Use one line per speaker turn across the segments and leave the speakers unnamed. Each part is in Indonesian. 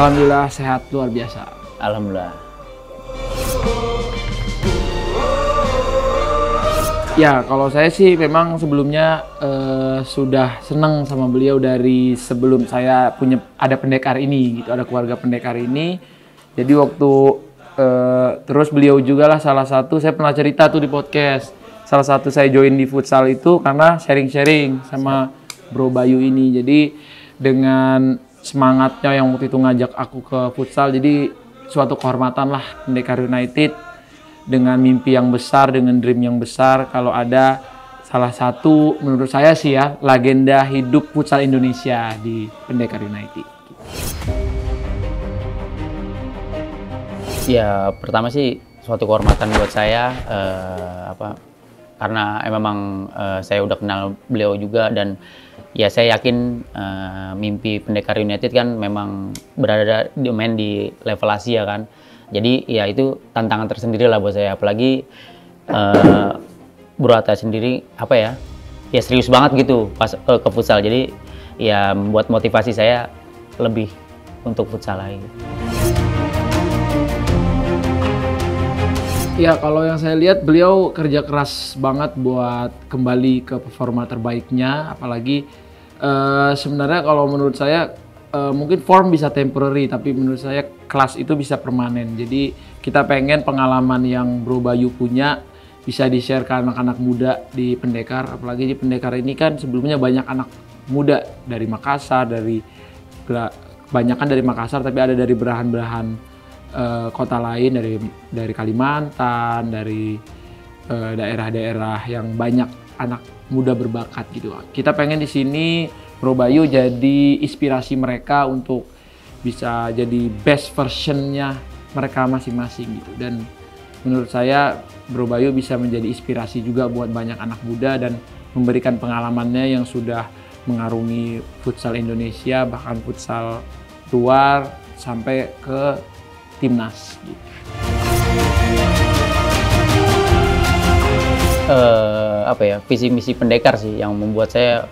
Alhamdulillah sehat luar biasa.
Alhamdulillah.
Ya, kalau saya sih memang sebelumnya sudah senang sama beliau dari sebelum saya ada pendekar ini, gitu, ada keluarga pendekar ini. Jadi waktu terus beliau juga lah salah satu, saya pernah cerita tuh di podcast. Salah satu saya join di futsal itu karena sharing-sharing sama Bro Bayu ini. Jadi dengan semangatnya yang waktu itu ngajak aku ke futsal, jadi suatu kehormatan lah Pendekar United. Dengan mimpi yang besar, dengan dream yang besar, kalau ada salah satu menurut saya sih ya, legenda hidup futsal Indonesia di Pendekar United.
Ya pertama sih suatu kehormatan buat saya, karena memang saya udah kenal beliau juga, dan ya saya yakin mimpi Pendekar United kan memang berada di level Asia kan. Jadi ya itu tantangan tersendiri lah buat saya, apalagi Bro Atta sendiri ya serius banget gitu pas ke futsal. Jadi ya membuat motivasi saya lebih untuk futsal lagi.
Ya, kalau yang saya lihat beliau kerja keras banget buat kembali ke performa terbaiknya, apalagi sebenarnya kalau menurut saya mungkin form bisa temporary, tapi menurut saya kelas itu bisa permanen. Jadi kita pengen pengalaman yang Bro Bayu punya bisa di-share ke anak-anak muda di Pendekar. Apalagi di Pendekar ini kan sebelumnya banyak anak muda dari Makassar, kebanyakan dari Makassar, tapi ada dari belahan-belahan kota lain, dari Kalimantan, dari daerah-daerah yang banyak anak muda berbakat gitu. Kita pengen di sini Bro Bayu jadi inspirasi mereka untuk bisa jadi best versionnya mereka masing-masing gitu. Dan menurut saya Bro Bayu bisa menjadi inspirasi juga buat banyak anak muda dan memberikan pengalamannya yang sudah mengarungi futsal Indonesia, bahkan futsal luar sampai ke timnas gitu.
Visi misi Pendekar sih yang membuat saya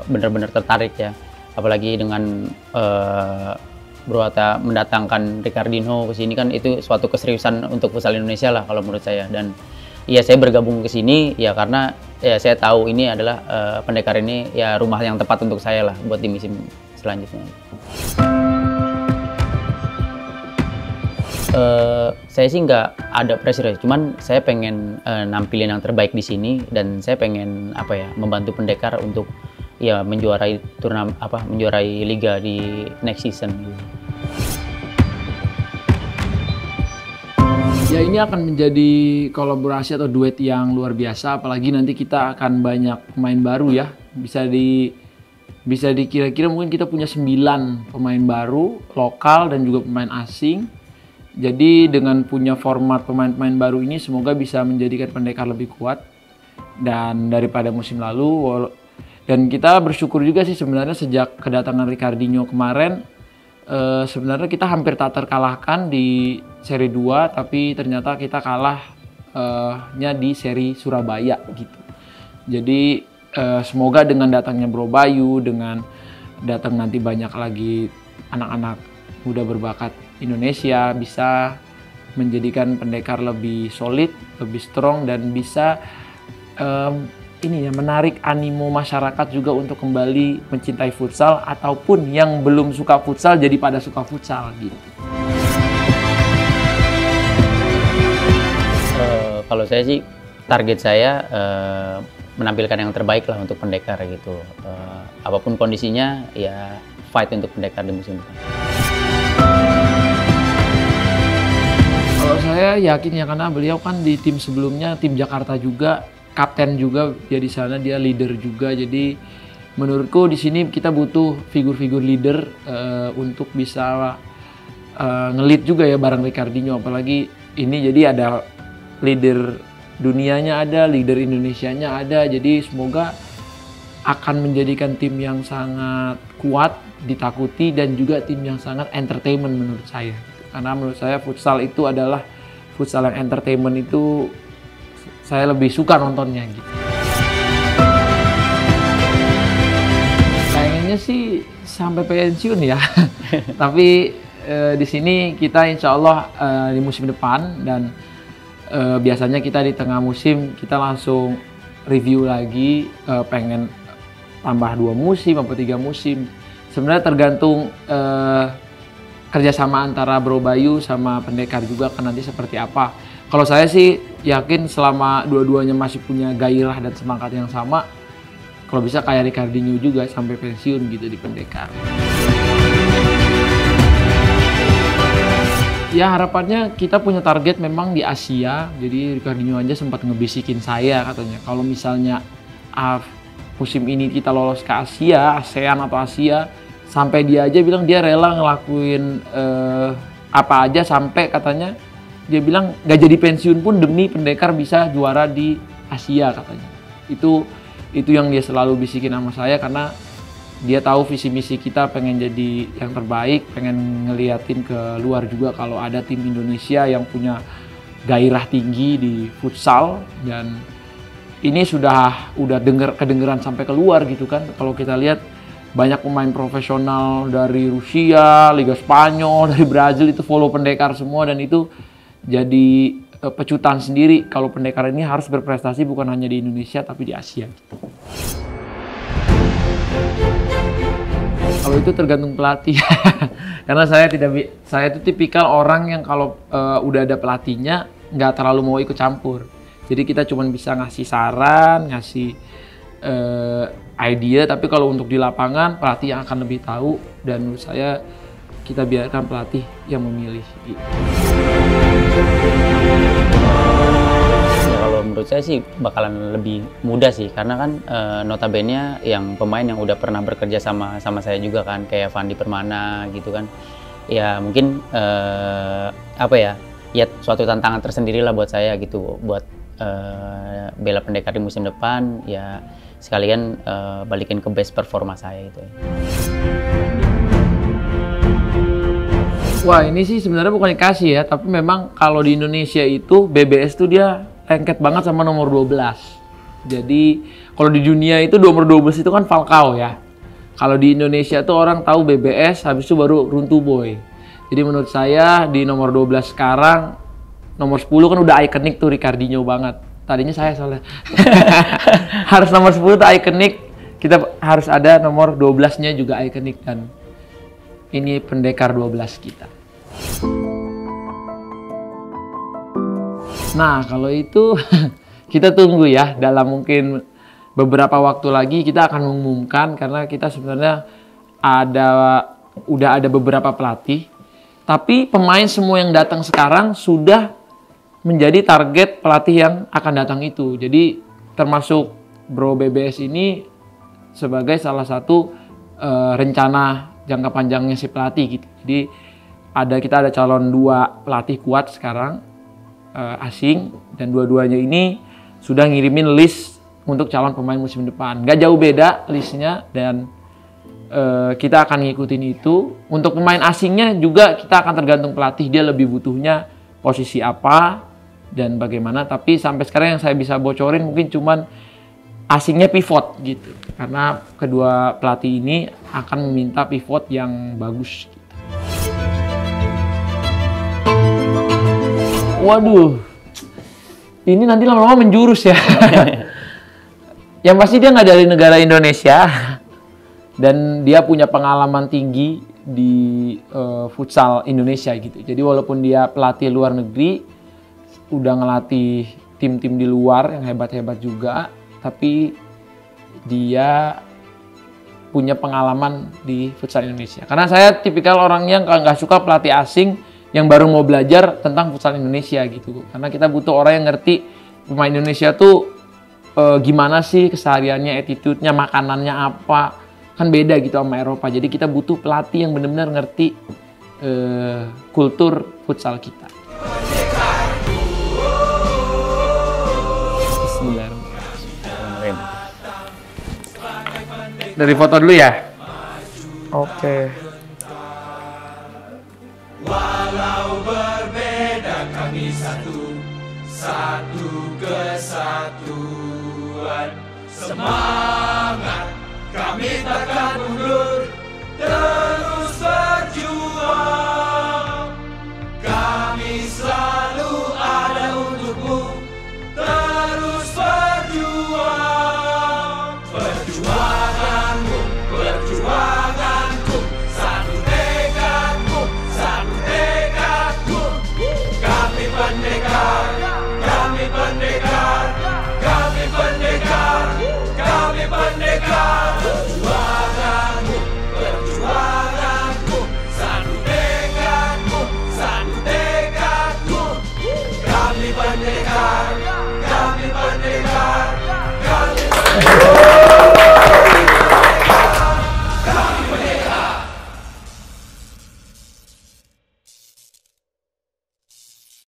benar-benar tertarik ya, apalagi dengan Bro Atta mendatangkan Ricardinho ke sini kan, itu suatu keseriusan untuk futsal Indonesia lah kalau menurut saya. Dan ya saya bergabung ke sini ya karena ya saya tahu ini adalah Pendekar ini ya rumah yang tepat untuk saya lah buat di musim selanjutnya. Saya sih nggak ada pressure, cuman saya pengen nampilin yang terbaik di sini, dan saya pengen membantu Pendekar untuk ya menjuarai menjuarai liga di next season.
Ya, ini akan menjadi kolaborasi atau duet yang luar biasa, apalagi nanti kita akan banyak pemain baru ya. Bisa dikira-kira mungkin kita punya 9 pemain baru lokal dan juga pemain asing. Jadi dengan punya format pemain-pemain baru ini semoga bisa menjadikan Pendekar lebih kuat dan daripada musim lalu. Dan kita bersyukur juga sih sebenarnya sejak kedatangan Ricardinho kemarin, sebenarnya kita hampir tak terkalahkan di seri 2, tapi ternyata kita kalahnya di seri Surabaya gitu. Jadi semoga dengan datangnya Bro Bayu, dengan datang nanti banyak lagi anak-anak muda berbakat Indonesia, bisa menjadikan Pendekar lebih solid, lebih strong, dan bisa menarik animo masyarakat juga untuk kembali mencintai futsal, ataupun yang belum suka futsal jadi pada suka futsal gitu.
Kalau saya sih target saya menampilkan yang terbaik lah untuk Pendekar gitu. Apapun kondisinya ya fight untuk Pendekar di musim depan.
Kalau saya yakin ya, karena beliau kan di tim sebelumnya, tim Jakarta juga, kapten juga dia di sana, dia leader juga. Jadi menurutku di sini kita butuh figur-figur leader untuk bisa nge-lead juga ya bareng Ricardinho. Apalagi ini jadi ada leader dunianya, ada leader Indonesianya ada. Jadi semoga akan menjadikan tim yang sangat kuat, ditakuti, dan juga tim yang sangat entertainment menurut saya. Karena menurut saya futsal itu adalah futsal yang entertainment, itu saya lebih suka nontonnya gitu. Pengennya sih sampai pensiun ya. Tapi di sini kita insya Allah di musim depan, dan biasanya kita di tengah musim kita langsung review lagi, pengen tambah 2 musim atau 3 musim. Sebenarnya tergantung kerjasama antara Bro Bayu sama Pendekar juga kan nanti seperti apa. Kalau saya sih yakin selama dua-duanya masih punya gairah dan semangat yang sama, kalau bisa kayak Ricardinho juga sampai pensiun gitu di Pendekar. Ya harapannya kita punya target memang di Asia. Jadi Ricardinho aja sempat ngebisikin saya katanya, kalau misalnya musim ini kita lolos ke Asia, ASEAN atau Asia, sampai dia aja bilang dia rela ngelakuin apa aja, sampai katanya dia bilang gak jadi pensiun pun demi Pendekar bisa juara di Asia katanya. Itu yang dia selalu bisikin sama saya, karena dia tahu visi misi kita pengen jadi yang terbaik, pengen ngeliatin ke luar juga kalau ada tim Indonesia yang punya gairah tinggi di futsal, dan ini sudah kedengeran sampai keluar gitu kan. Kalau kita lihat banyak pemain profesional dari Rusia, Liga Spanyol, dari Brazil itu follow Pendekar semua, dan itu jadi pecutan sendiri kalau Pendekar ini harus berprestasi bukan hanya di Indonesia tapi di Asia. Kalau itu tergantung pelatih, karena saya itu tipikal orang yang kalau udah ada pelatihnya nggak terlalu mau ikut campur. Jadi kita cuma bisa ngasih saran, ngasih idea, tapi kalau untuk di lapangan pelatih yang akan lebih tahu, dan menurut saya kita biarkan pelatih yang memilih. Gitu.
Kalau menurut saya sih bakalan lebih mudah sih, karena kan notabene yang pemain yang udah pernah bekerja sama saya juga kan, kayak Fandi Permana gitu kan. Ya mungkin ya suatu tantangan tersendiri lah buat saya gitu, buat bela Pendekar di musim depan, ya sekalian balikin ke best performa saya itu.
Wah, ini sih sebenarnya bukan dikasih ya, tapi memang kalau di Indonesia itu BBS tuh dia lengket banget sama nomor 12. Jadi kalau di dunia itu nomor 12 itu kan Falcao ya. Kalau di Indonesia tuh orang tahu BBS, habis itu baru Runtu Boy. Jadi menurut saya di nomor 12 sekarang, nomor 10 kan udah ikonik tuh, Ricardinho banget. Tadinya saya soalnya harus nomor 10 tuh ikonik, kita harus ada nomor 12-nya juga ikonik, dan ini Pendekar 12 kita. Nah, kalau itu kita tunggu ya, dalam mungkin beberapa waktu lagi kita akan mengumumkan, karena kita sebenarnya udah ada beberapa pelatih, tapi pemain semua yang datang sekarang sudah menjadi target pelatih yang akan datang itu. Jadi termasuk Bro BBS ini sebagai salah satu rencana jangka panjangnya si pelatih gitu. Jadi kita ada calon 2 pelatih kuat sekarang, asing, dan dua-duanya ini sudah ngirimin list untuk calon pemain musim depan. Gak jauh beda listnya, dan kita akan ngikutin itu. Untuk pemain asingnya juga kita akan tergantung pelatih, dia lebih butuhnya posisi apa dan bagaimana. Tapi sampai sekarang yang saya bisa bocorin mungkin cuman asingnya pivot gitu, karena kedua pelatih ini akan meminta pivot yang bagus gitu. Waduh, ini nanti lama-lama menjurus ya. Yang pasti dia nggak dari negara Indonesia, dan dia punya pengalaman tinggi di futsal Indonesia gitu. Jadi walaupun dia pelatih luar negeri, udah ngelatih tim-tim di luar yang hebat-hebat juga, tapi dia punya pengalaman di futsal Indonesia. Karena saya tipikal orang yang nggak suka pelatih asing yang baru mau belajar tentang futsal Indonesia gitu. Karena kita butuh orang yang ngerti pemain Indonesia tuh gimana sih kesehariannya, attitude-nya, makanannya apa. Kan beda gitu sama Eropa. Jadi kita butuh pelatih yang benar-benar ngerti kultur futsal kita. Bismillahirrahmanirrahim. Dari foto dulu ya. Oke.
Walau berbeda kami satu, satu kesatuan. Semangat kami takkan mundur, terus berjuang. pendekar, kami pendekar, kami pendekar.